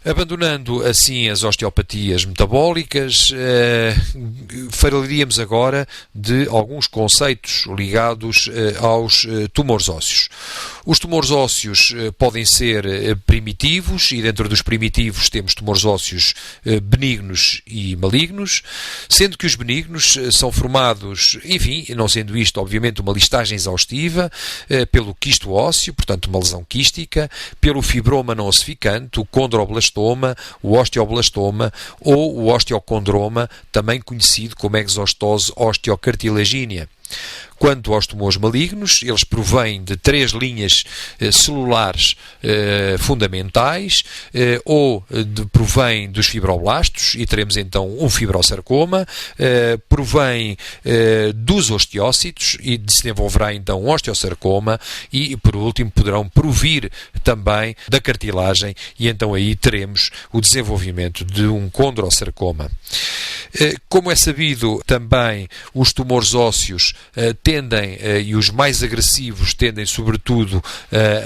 Abandonando assim as osteopatias metabólicas, falaríamos agora de alguns conceitos ligados aos tumores ósseos. Os tumores ósseos podem ser primitivos, e dentro dos primitivos temos tumores ósseos benignos e malignos, sendo que os benignos são formados, enfim, não sendo isto obviamente uma listagem exaustiva, pelo quisto ósseo, portanto uma lesão quística, pelo fibroma não ossificante, o condroblastoma, o osteoblastoma ou o osteocondroma, também conhecido como exostose osteocartilagínea. Quanto aos tumores malignos, eles provêm de 3 linhas celulares fundamentais, ou provêm dos fibroblastos, e teremos então um fibrosarcoma, provém dos osteócitos, e se desenvolverá então um osteosarcoma, e por último poderão provir também da cartilagem, e então aí teremos o desenvolvimento de um condrosarcoma. Como é sabido, também os tumores ósseos tendem, e os mais agressivos tendem sobretudo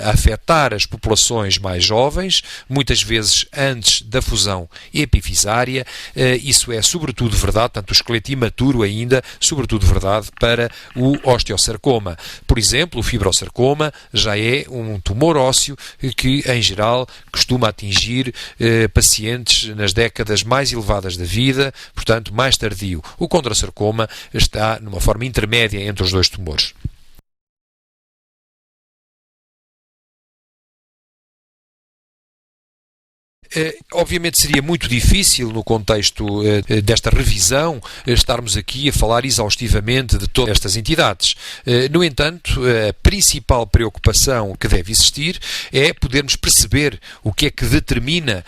a afetar as populações mais jovens, muitas vezes antes da fusão epifisária. Isso é sobretudo verdade, tanto o esqueleto imaturo ainda, sobretudo verdade para o osteosarcoma. Por exemplo, o fibrosarcoma já é um tumor ósseo que, em geral, costuma atingir pacientes nas décadas mais elevadas da vida, portanto, mais tardio. O condrosarcoma está numa forma intermédia entre os dois tumores. Obviamente seria muito difícil, no contexto desta revisão, estarmos aqui a falar exaustivamente de todas estas entidades. No entanto, a principal preocupação que deve existir é podermos perceber o que é que determina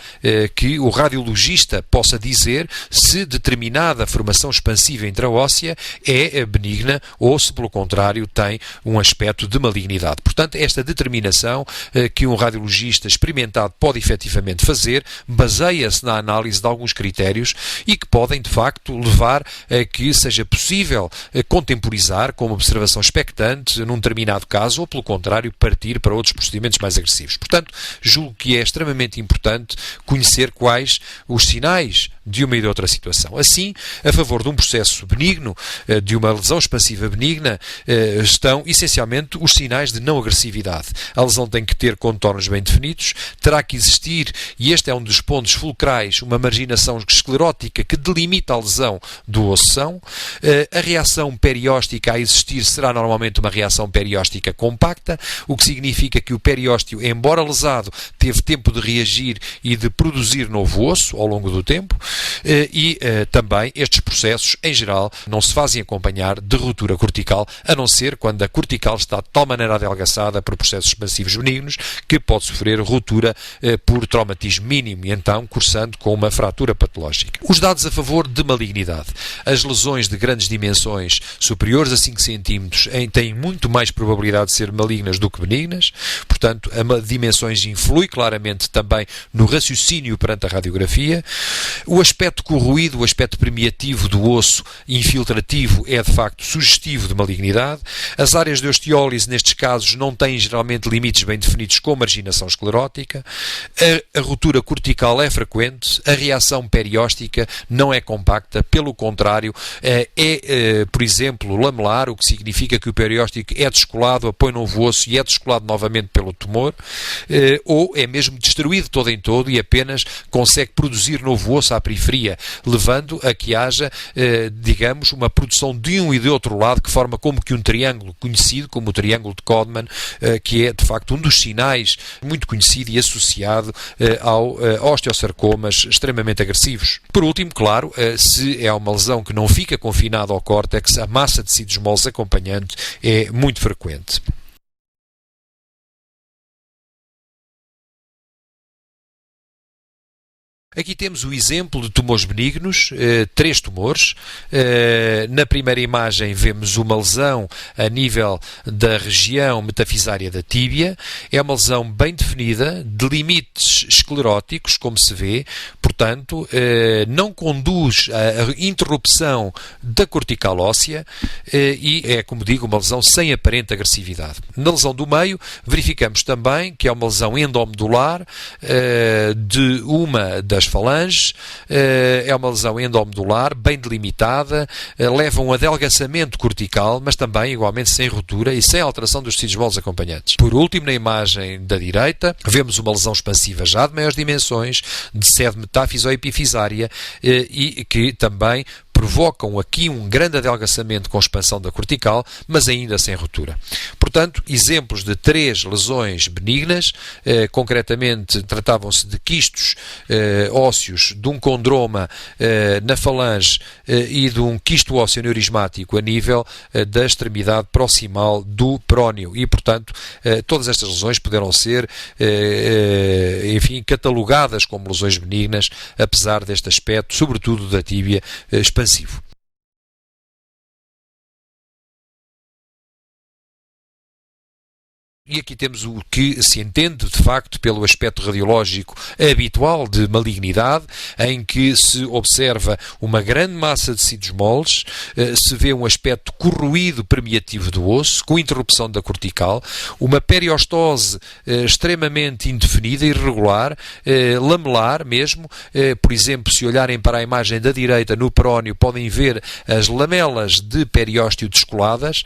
que o radiologista possa dizer se determinada formação expansiva intraóssea é benigna ou se, pelo contrário, tem um aspecto de malignidade. Portanto, esta determinação que um radiologista experimentado pode efetivamente fazer baseia-se na análise de alguns critérios e que podem, de facto, levar a que seja possível contemporizar como observação expectante num determinado caso ou, pelo contrário, partir para outros procedimentos mais agressivos. Portanto, julgo que é extremamente importante conhecer quais os sinais de uma e de outra situação. Assim, a favor de um processo benigno, de uma lesão expansiva benigna, estão essencialmente os sinais de não agressividade. A lesão tem que ter contornos bem definidos, terá que existir, e este é um dos pontos fulcrais, uma marginação esclerótica que delimita a lesão do ossão. A reação perióstica a existir será normalmente uma reação perióstica compacta, o que significa que o periósteo, embora lesado, teve tempo de reagir e de produzir novo osso ao longo do tempo, e também estes processos, em geral, não se fazem acompanhar de ruptura cortical, a não ser quando a cortical está de tal maneira adelgaçada por processos expansivos benignos que pode sofrer ruptura por traumatismo mínimo e então cursando com uma fratura patológica. Os dados a favor de malignidade. As lesões de grandes dimensões superiores a 5 cm têm muito mais probabilidade de ser malignas do que benignas, portanto, a dimensões influi claramente também no raciocínio perante a radiografia. O aspecto corroído, o aspecto permeativo do osso infiltrativo é de facto sugestivo de malignidade. As áreas de osteólise nestes casos não têm geralmente limites bem definidos com marginação esclerótica. A ruptura cortical é frequente, a reação perióstica não é compacta, pelo contrário, por exemplo, lamelar, o que significa que o perióstico é descolado, apoia novo osso e é descolado novamente pelo tumor, ou é mesmo destruído todo em todo e apenas consegue produzir novo osso à periferia, levando a que haja, digamos, uma produção de um e de outro lado que forma como que um triângulo conhecido como o triângulo de Codman, que é de facto um dos sinais muito conhecido e associado ao osteosarcomas extremamente agressivos. Por último, claro, se é uma lesão que não fica confinada ao córtex, a massa de tecidos moles acompanhante é muito frequente. Aqui temos o exemplo de tumores benignos, 3 tumores. Na primeira imagem vemos uma lesão a nível da região metafisária da tíbia. É uma lesão bem definida, de limites escleróticos, como se vê, portanto, não conduz à interrupção da cortical óssea e é, como digo, uma lesão sem aparente agressividade. Na lesão do meio, verificamos também que é uma lesão endomedular de uma das falanges, é uma lesão endomedular bem delimitada, leva a um adelgaçamento cortical, mas também igualmente sem ruptura e sem alteração dos tecidos moles acompanhantes. Por último, na imagem da direita, vemos uma lesão expansiva já de maiores dimensões, de sede metáfiso-epifisária e que também provocam aqui um grande adelgaçamento com expansão da cortical, mas ainda sem ruptura. Portanto, exemplos de 3 lesões benignas, concretamente tratavam-se de quistos ósseos, de um condroma na falange e de um quisto ósseo neurismático a nível da extremidade proximal do prónio e, portanto, todas estas lesões poderão ser, enfim, catalogadas como lesões benignas, apesar deste aspecto, sobretudo da tíbia expansiva. E aqui temos o que se entende, de facto, pelo aspecto radiológico habitual de malignidade, em que se observa uma grande massa de tecidos moles, se vê um aspecto corroído permeativo do osso, com interrupção da cortical, uma periostose extremamente indefinida, irregular, lamelar mesmo. Por exemplo, se olharem para a imagem da direita no prónio, podem ver as lamelas de periósteo descoladas,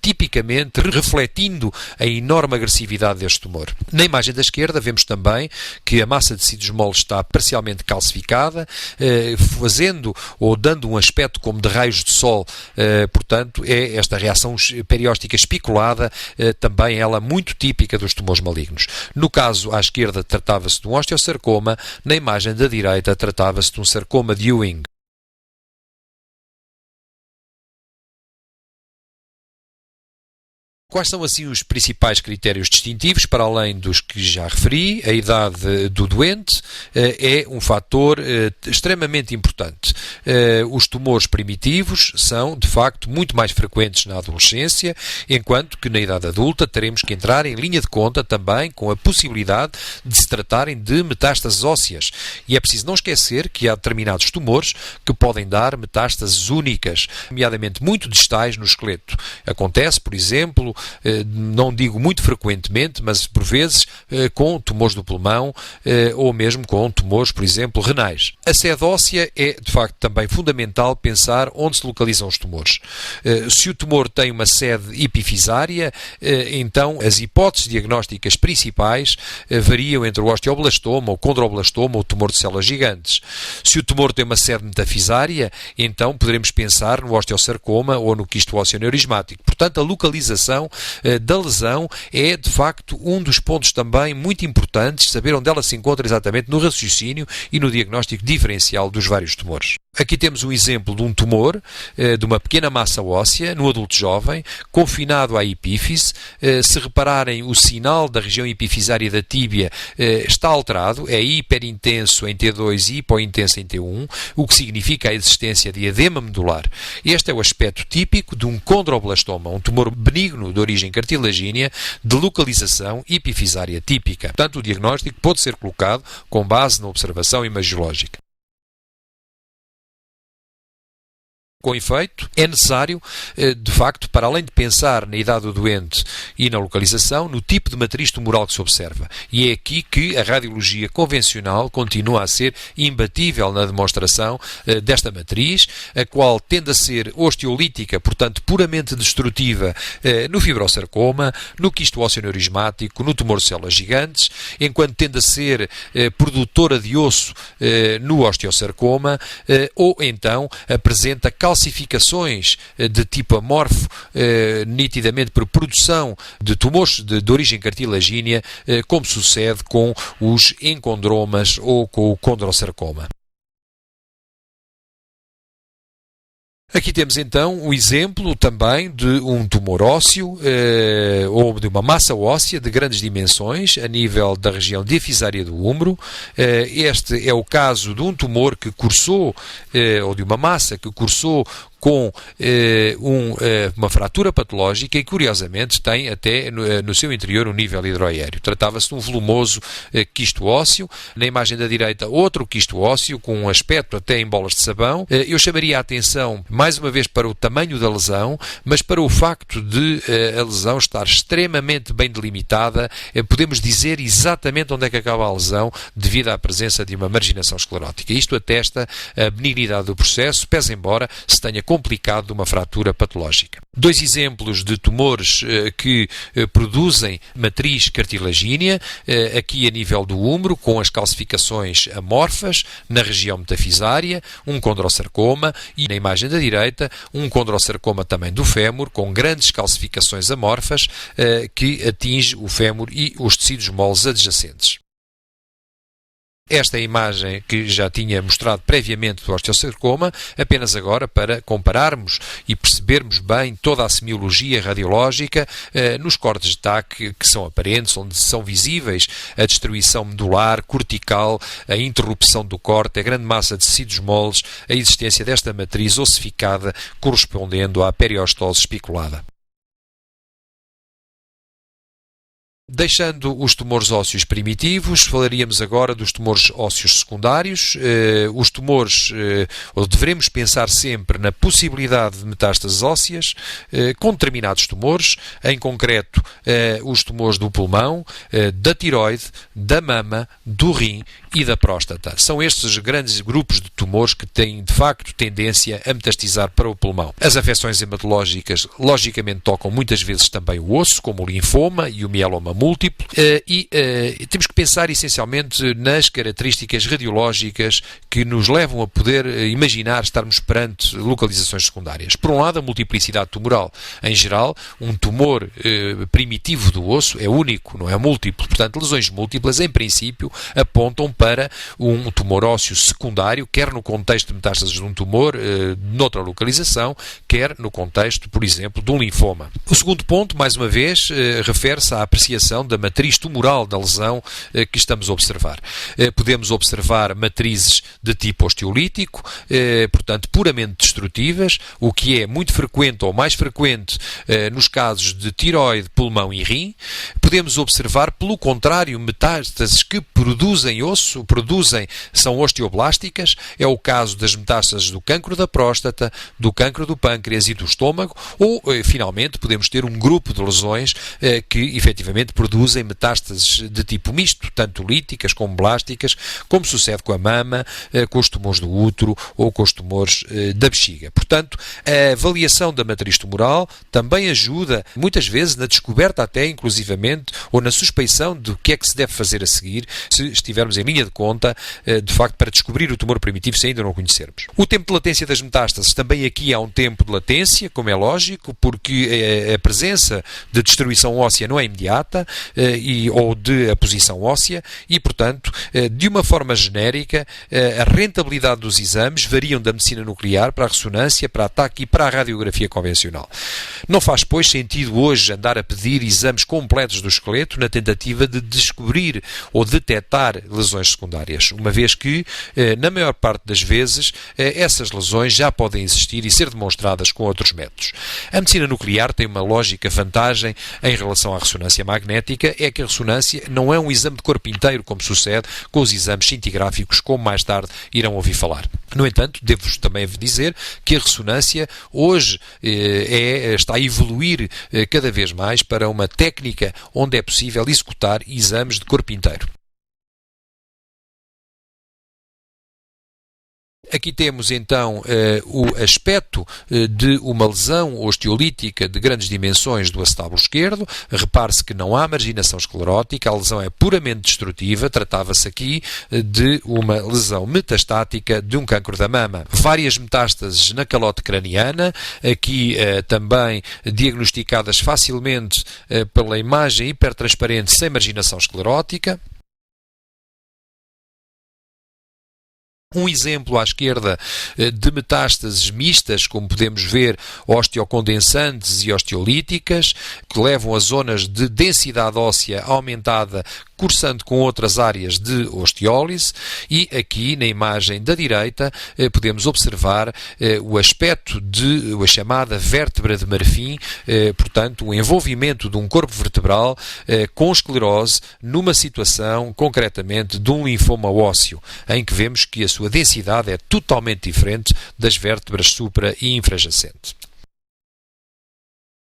tipicamente refletindo a enorme agressividade deste tumor. Na imagem da esquerda vemos também que a massa de tecidos moles está parcialmente calcificada, fazendo ou dando um aspecto como de raios de sol, portanto é esta reação perióstica espiculada, também ela muito típica dos tumores malignos. No caso à esquerda tratava-se de um osteosarcoma, na imagem da direita tratava-se de um sarcoma de Ewing. Quais são, assim, os principais critérios distintivos, para além dos que já referi? A idade do doente é um fator extremamente importante. Os tumores primitivos são, de facto, muito mais frequentes na adolescência, enquanto que na idade adulta teremos que entrar em linha de conta também com a possibilidade de se tratarem de metástases ósseas. E é preciso não esquecer que há determinados tumores que podem dar metástases únicas, nomeadamente muito distais no esqueleto. Acontece, por exemplo, não digo muito frequentemente, mas por vezes com tumores do pulmão ou mesmo com tumores, por exemplo, renais. A sede óssea é, de facto, também fundamental pensar onde se localizam os tumores. Se o tumor tem uma sede epifisária, então as hipóteses diagnósticas principais variam entre o osteoblastoma, o condroblastoma ou o tumor de células gigantes. Se o tumor tem uma sede metafisária, então poderemos pensar no osteosarcoma ou no quisto ósseo neurismático. Portanto, a localização da lesão é, de facto, um dos pontos também muito importantes, saber onde ela se encontra exatamente no raciocínio e no diagnóstico diferencial dos vários tumores. Aqui temos um exemplo de um tumor, de uma pequena massa óssea, no adulto jovem, confinado à epífise. Se repararem, o sinal da região epifisária da tíbia está alterado, é hiperintenso em T2 e hipointenso em T1, o que significa a existência de edema medular. Este é o aspecto típico de um condroblastoma, um tumor benigno de origem cartilagínea, de localização epifisária típica. Portanto, o diagnóstico pode ser colocado com base na observação imagiológica. Com efeito, é necessário, de facto, para além de pensar na idade do doente e na localização, no tipo de matriz tumoral que se observa. E é aqui que a radiologia convencional continua a ser imbatível na demonstração desta matriz, a qual tende a ser osteolítica, portanto, puramente destrutiva no fibrosarcoma, no quisto ósseo neurismático, no tumor de células gigantes, enquanto tende a ser produtora de osso no osteosarcoma, ou então apresenta calcificações de tipo amorfo, nitidamente por produção de tumores de origem cartilagínea, como sucede com os encondromas ou com o condrosarcoma. Aqui temos então o exemplo também de um tumor ósseo ou de uma massa óssea de grandes dimensões a nível da região diafisária do úmbero. Este é o caso de um tumor que cursou, ou de uma massa que cursou com uma fratura patológica e, curiosamente, tem até no seu interior um nível hidroaéreo. Tratava-se de um volumoso quisto ósseo. Na imagem da direita, outro quisto ósseo com um aspecto até em bolas de sabão. Eu chamaria a atenção, mais uma vez, para o tamanho da lesão, mas para o facto de a lesão estar extremamente bem delimitada. Podemos dizer exatamente onde é que acaba a lesão devido à presença de uma marginação esclerótica. Isto atesta a benignidade do processo, pese embora se tenha complicado de uma fratura patológica. Dois exemplos de tumores que produzem matriz cartilagínea, aqui a nível do úmbero, com as calcificações amorfas na região metafisária, um condrosarcoma, e na imagem da direita, um condrosarcoma também do fémur, com grandes calcificações amorfas que atinge o fémur e os tecidos moles adjacentes. Esta é a imagem que já tinha mostrado previamente do osteosarcoma, apenas agora para compararmos e percebermos bem toda a semiologia radiológica nos cortes de TAC que são aparentes, onde são visíveis a destruição medular, cortical, a interrupção do corte, a grande massa de tecidos moles, a existência desta matriz ossificada correspondendo à periostose espiculada. Deixando os tumores ósseos primitivos, falaríamos agora dos tumores ósseos secundários. Os tumores, ou devemos pensar sempre na possibilidade de metástases ósseas com determinados tumores, em concreto os tumores do pulmão, da tiroide, da mama, do rim e da próstata. São estes os grandes grupos de tumores que têm, de facto, tendência a metastizar para o pulmão. As afecções hematológicas, logicamente, tocam muitas vezes também o osso, como o linfoma e o mieloma múltiplo, e temos que pensar essencialmente nas características radiológicas que nos levam a poder imaginar estarmos perante localizações secundárias. Por um lado, a multiplicidade tumoral. Em geral, um tumor primitivo do osso é único, não é múltiplo. Portanto, lesões múltiplas, em princípio, apontam para um tumor ósseo secundário, quer no contexto de metástases de um tumor noutra localização, quer no contexto, por exemplo, de um linfoma. O segundo ponto, mais uma vez, refere-se à apreciação da matriz tumoral da lesão que estamos a observar. Podemos observar matrizes de tipo osteolítico, portanto, puramente destrutivas, o que é muito frequente ou mais frequente nos casos de tiroide, pulmão e rim. Podemos observar, pelo contrário, metástases que produzem osso, são osteoblásticas. É o caso das metástases do cancro da próstata, do cancro do pâncreas e do estômago, ou, finalmente, podemos ter um grupo de lesões que, efetivamente, produzem metástases de tipo misto, tanto líticas como blásticas, como sucede com a mama, com os tumores do útero ou com os tumores da bexiga. Portanto, a avaliação da matriz tumoral também ajuda, muitas vezes, na descoberta até, inclusivamente, ou na suspeição do que é que se deve fazer a seguir, se estivermos em linha de conta, de facto, para descobrir o tumor primitivo, se ainda não o conhecermos. O tempo de latência das metástases, também aqui há um tempo de latência, como é lógico, porque a presença de destruição óssea não é imediata, ou de aposição óssea, e, portanto, de uma forma genérica, a rentabilidade dos exames variam da medicina nuclear para a ressonância, para a TAC e para a radiografia convencional. Não faz, pois, sentido hoje andar a pedir exames completos do esqueleto na tentativa de descobrir ou detectar lesões secundárias, uma vez que, na maior parte das vezes, essas lesões já podem existir e ser demonstradas com outros métodos. A medicina nuclear tem uma lógica vantagem em relação à ressonância magnética, é que a ressonância não é um exame de corpo inteiro, como sucede com os exames cintigráficos, como mais tarde irão ouvir falar. No entanto, devo-vos também dizer que a ressonância hoje está a evoluir cada vez mais para uma técnica onde é possível executar exames de corpo inteiro. Aqui temos então o aspecto de uma lesão osteolítica de grandes dimensões do acetábulo esquerdo. Repare-se que não há marginação esclerótica, a lesão é puramente destrutiva, tratava-se aqui de uma lesão metastática de um cancro da mama. Várias metástases na calote craniana, aqui também diagnosticadas facilmente pela imagem hipertransparente sem marginação esclerótica. Um exemplo à esquerda de metástases mistas, como podemos ver, osteocondensantes e osteolíticas, que levam a zonas de densidade óssea aumentada, cursando com outras áreas de osteólise, e aqui na imagem da direita podemos observar o aspecto de a chamada vértebra de marfim, portanto o envolvimento de um corpo vertebral com esclerose numa situação concretamente de um linfoma ósseo, em que vemos que a sua densidade é totalmente diferente das vértebras supra e infrajacente.